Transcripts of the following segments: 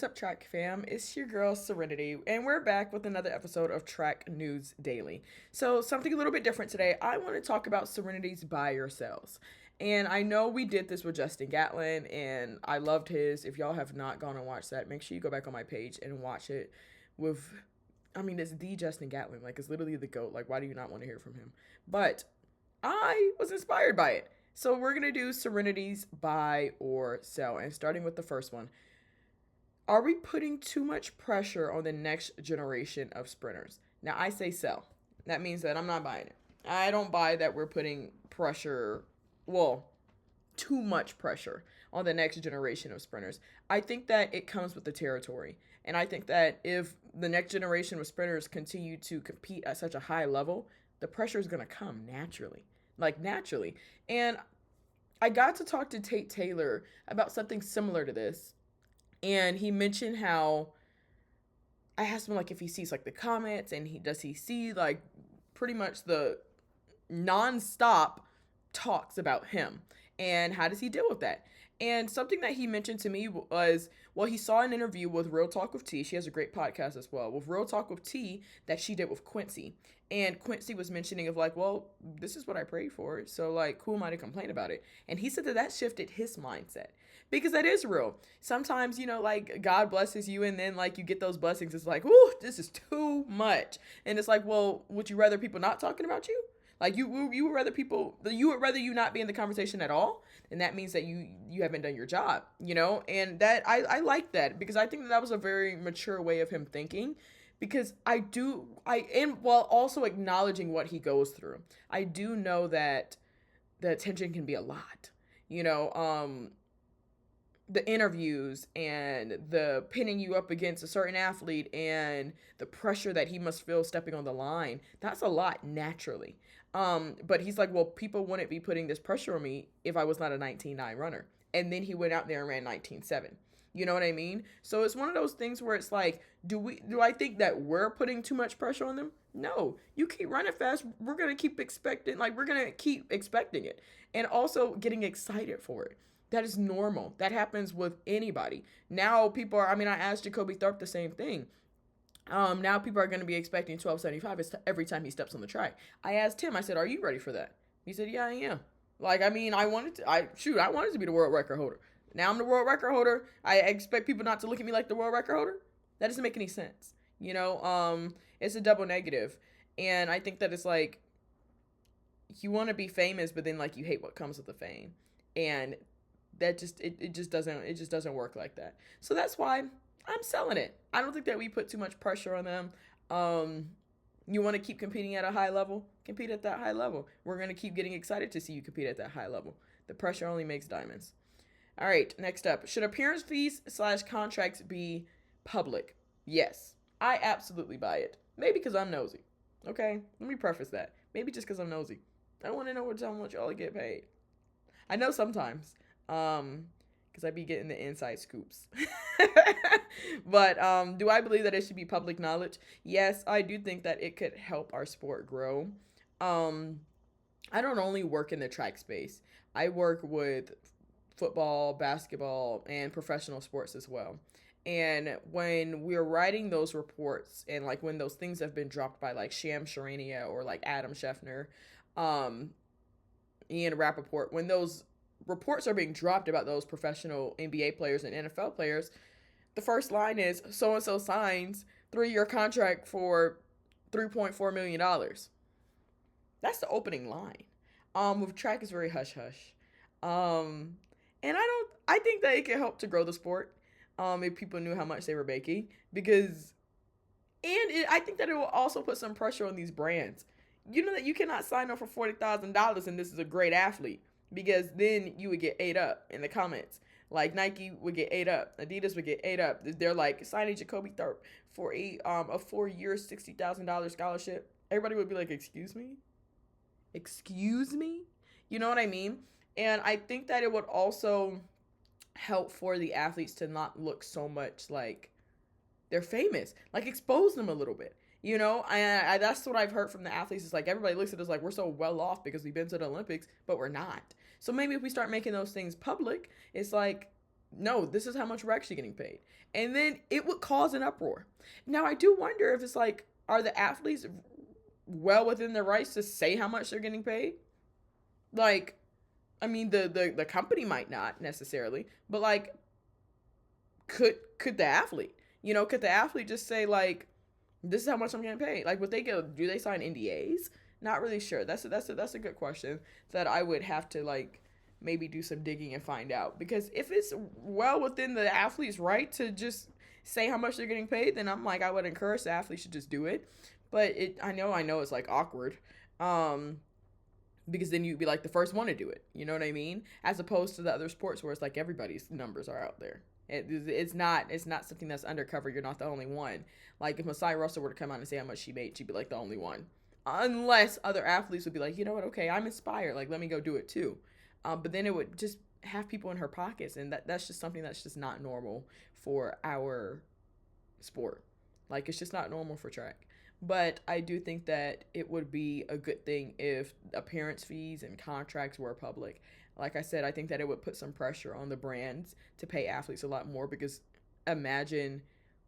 What's up, Track fam? It's your girl Serenity, and we're back with another episode of Track News Daily. So, something a little bit different today. I want to talk about Serenity's buy or sells. And I know we did this with Justin Gatlin, and I loved his. If y'all have not gone and watched that, make sure you go back on my page and watch it with, I mean, it's the Justin Gatlin. Like, it's literally the GOAT. Like, why do you not want to hear from him? But I was inspired by it. So, we're going to do Serenity's buy or sell. And starting with the first one, are we putting too much pressure on the next generation of sprinters? Now, I say sell. That means that I'm not buying it. I don't buy that we're putting pressure, well, too much pressure on the next generation of sprinters. I think that it comes with the territory. And I think that if the next generation of sprinters continue to compete at such a high level, the pressure is going to come naturally. Like, naturally. And I got to talk to Tate Taylor about something similar to this, and he mentioned how I asked him like if he sees like the comments, and he see like pretty much the nonstop talks about him, and how does he deal with that? And something that he mentioned to me was, well, he saw an interview with Real Talk with T. She has a great podcast as well, with Real Talk with T, that she did with Quincy. And Quincy was mentioning of like, well, this is what I prayed for, so like, who am I to complain about it? And he said that that shifted his mindset, because that is real. Sometimes, like, God blesses you, and then like you get those blessings, it's like, ooh, this is too much. And it's like, well, would you rather people not talking about you? Like, you would rather you not be in the conversation at all, and that means that you haven't done your job, And that I like that, because I think that was a very mature way of him thinking, because and while also acknowledging what he goes through, I do know that the attention can be a lot, you know. The interviews and the pinning you up against a certain athlete and the pressure that he must feel stepping on the line, that's a lot naturally. But he's like, well, people wouldn't be putting this pressure on me if I was not a 19.9 runner. And then he went out there and ran 19.7. You know what I mean? So it's one of those things where it's like, do I think that we're putting too much pressure on them? No. You keep running fast, we're going to keep expecting it. And also getting excited for it. That is normal. That happens with anybody. Now people are, I asked Jacoby Tharp the same thing. Now people are going to be expecting 1275 every time he steps on the track. I asked him, I said, are you ready for that? He said, yeah, I am. Like, I wanted to be the world record holder. Now I'm the world record holder. I expect people not to look at me like the world record holder. That doesn't make any sense. It's a double negative. And I think that it's like, you want to be famous, but then like you hate what comes with the fame. And that just doesn't work like that. So that's why I'm selling it. I don't think that we put too much pressure on them. You want to keep competing at a high level, compete at that high level. We're going to keep getting excited to see you compete at that high level. The pressure only makes diamonds. All right, next up, should appearance fees / contracts be public? Yes, I absolutely buy it. Maybe because I'm nosy. Okay, let me preface that. Maybe just because I'm nosy. I want to know how much y'all get paid. I know sometimes, because I be getting the inside scoops. But do I believe that it should be public knowledge? Yes, I do think that it could help our sport grow. I don't only work in the track space. I work with football, basketball, and professional sports as well. And when we're writing those reports, and like when those things have been dropped by like Sham Charania or like Adam Scheffner, um, Ian Rappaport, when those reports are being dropped about those professional NBA players and NFL players, the first line is so and so signs 3-year contract for $3.4 million. That's the opening line. With track is very hush hush. And I think that it can help to grow the sport. If people knew how much they were making, because, I think that it will also put some pressure on these brands. You know that you cannot sign up for $40,000 and this is a great athlete, because then you would get ate up in the comments. Like Nike would get ate up, Adidas would get ate up. They're like signing Jacoby Tharp for a 4-year $60,000 scholarship. Everybody would be like, excuse me, you know what I mean? And I think that it would also help for the athletes to not look so much like they're famous, like expose them a little bit. I that's what I've heard from the athletes. Is like everybody looks at us like we're so well off because we've been to the Olympics, but we're not. So maybe if we start making those things public, it's like no, this is how much we're actually getting paid. And then it would cause an uproar. Now, I do wonder if it's like, are the athletes well within their rights to say how much they're getting paid? Like, I mean, the company might not necessarily, but like, could the athlete? Could the athlete just say like, this is how much I'm getting paid? Like, would they go? Do they sign NDAs? Not really sure. That's a good question that I would have to like maybe do some digging and find out. Because if it's well within the athlete's right to just say how much they're getting paid, then I'm like, I would encourage the athlete should just do it. But I know it's like awkward. Um, because then you'd be like the first one to do it. You know what I mean? As opposed to the other sports where it's like everybody's numbers are out there. It's not something that's undercover. You're not the only one. Like if Masai Russell were to come out and say how much she made, she'd be like the only one. Unless other athletes would be like, you know what? Okay, I'm inspired. Like let me go do it too. But then it would just have people in her pockets, and that's just something that's just not normal for our sport. Like it's just not normal for track. But I do think that it would be a good thing if appearance fees and contracts were public. Like I said, I think that it would put some pressure on the brands to pay athletes a lot more because imagine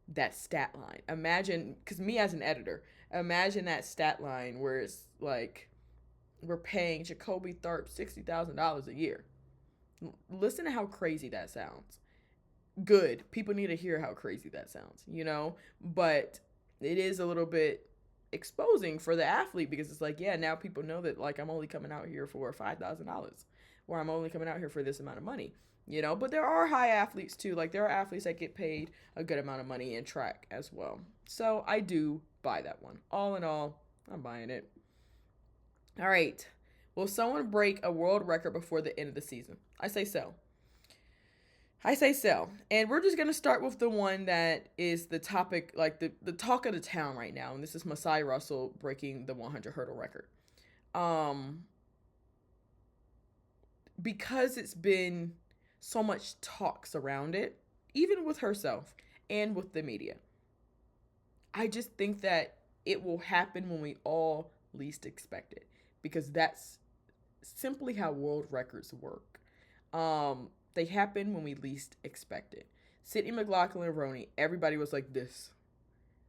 that stat line. Imagine, because me as an editor, imagine that stat line where it's like we're paying Jacoby Tharp $60,000 a year. Listen to how crazy that sounds. Good. People need to hear how crazy that sounds. But it is a little bit exposing for the athlete because it's like, yeah, now people know that like I'm only coming out here for $5,000 or I'm only coming out here for this amount of money. But there are high athletes too. Like there are athletes that get paid a good amount of money in track as well. So I do buy that one. All in all, I'm buying it. All right. Will someone break a world record before the end of the season? I say so. I say so. And we're just going to start with the one that is the topic, like the talk of the town right now. And this is Masai Russell breaking the 100 hurdle record. Um, because it's been so much talks around it, even with herself and with the media. I just think that it will happen when we all least expect it because that's simply how world records work. They happen when we least expect it. Sydney McLaughlin-Roney, everybody was like this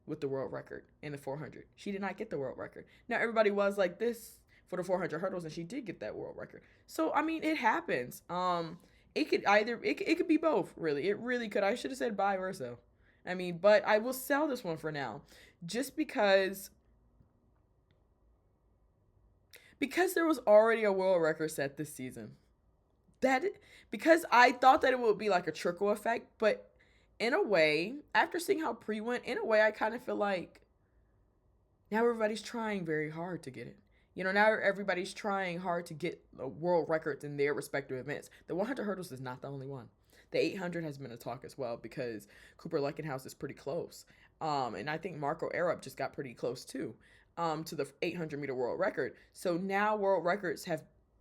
with the world record in the 400. She did not get the world record. Now everybody was like this for the 400 hurdles, and she did get that world record. So I mean, it happens. It could be both. Really, it really could. I should have said vice versa. I mean, but I will sell this one for now, just because there was already a world record set this season. That because I thought that it would be like a trickle effect, but in a way, after seeing how pre went, in a way, I kind of feel like now everybody's trying very hard to get it. Now everybody's trying hard to get world records in their respective events. The 100 hurdles is not the only one. The 800 has been a talk as well because Cooper Leckenhouse is pretty close. And I think Marco Arop just got pretty close too to the 800-meter world record. So now world records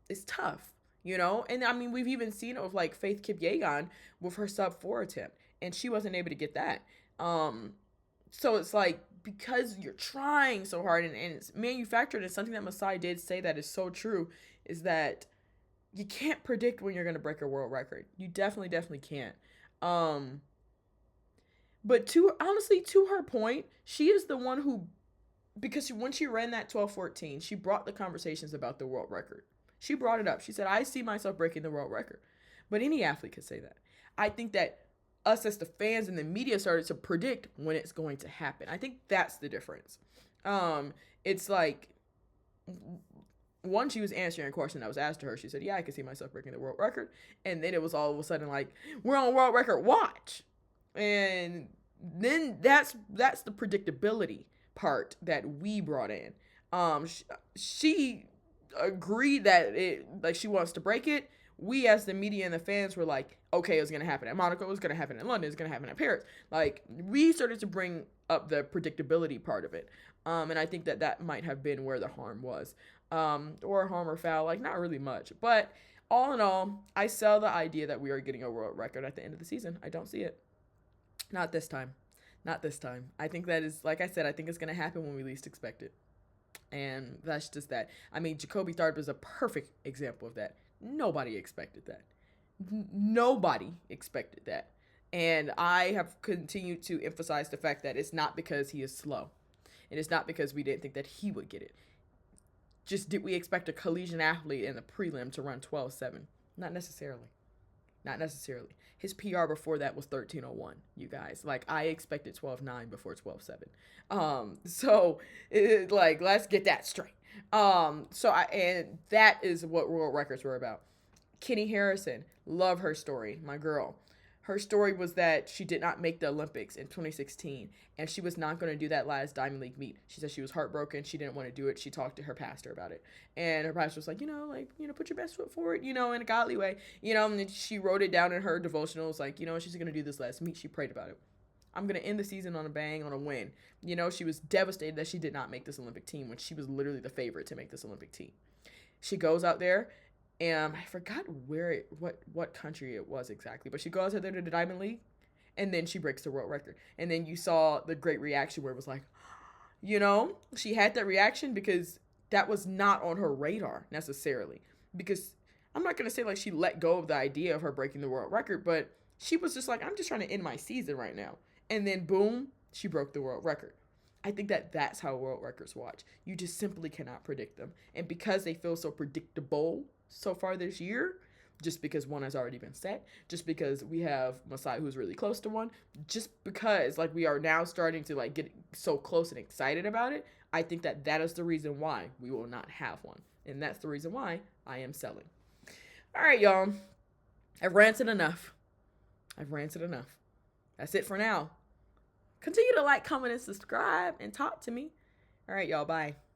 it's tough. And I mean, we've even seen it with like Faith Kipyegon with her sub-4 attempt, and she wasn't able to get that. So it's like, because you're trying so hard and it's manufactured, and something that Masai did say that is so true, is that you can't predict when you're going to break a world record. You definitely can't. But honestly, to her point, she is the one who, because when she ran that 12:14, she brought the conversations about the world record. She brought it up. She said, I see myself breaking the world record. But any athlete could say that. I think that us as the fans and the media started to predict when it's going to happen. I think that's the difference. It's like, one, she was answering a question that was asked to her. She said, yeah, I can see myself breaking the world record. And then it was all of a sudden like, we're on world record watch. And then that's the predictability part that we brought in. She agreed that she wants to break it. We as the media and the fans were like, okay, it was gonna happen at Monaco, it was gonna happen in London, it's gonna happen at Paris. Like, we started to bring up the predictability part of it. And I think that might have been where the harm was. Or harm or foul, like not really much. But all in all, I sell the idea that we are getting a world record at the end of the season. I don't see it. Not this time. Not this time. I think that is, like I said, I think it's gonna happen when we least expect it. And that's just that. I mean, Jacoby Tharp is a perfect example of that. Nobody expected that. Nobody expected that. And I have continued to emphasize the fact that it's not because he is slow. And it's not because we didn't think that he would get it. Just did we expect a collegiate athlete in the prelim to run 12.7? Not necessarily. Not necessarily. His PR before that was 13.01, you guys. Like, I expected 12.9 before 12.7. Let's get that straight. And that is what world records were about. Kenny Harrison, love her story, my girl. Her story was that she did not make the Olympics in 2016, and she was not going to do that last Diamond League meet. She said she was heartbroken. She didn't want to do it. She talked to her pastor about it, and her pastor was like, put your best foot forward, in a godly way, and she wrote it down in her devotionals, like, she's going to do this last meet. She prayed about it. I'm going to end the season on a bang, on a win. She was devastated that she did not make this Olympic team when she was literally the favorite to make this Olympic team. She goes out there, and I forgot what country it was exactly, but she goes out there to the Diamond League, and then she breaks the world record. And then you saw the great reaction where it was like, she had that reaction because that was not on her radar necessarily. Because I'm not going to say like she let go of the idea of her breaking the world record, but she was just like, I'm just trying to end my season right now. And then boom, she broke the world record. I think that that's how world records watch. You just simply cannot predict them. And because they feel so predictable so far this year, just because one has already been set, just because we have Masai who's really close to one, just because like we are now starting to like get so close and excited about it, I think that that is the reason why we will not have one. And that's the reason why I am selling. All right, y'all. I've ranted enough. That's it for now. Continue to like, comment, and subscribe and talk to me. All right, y'all. Bye.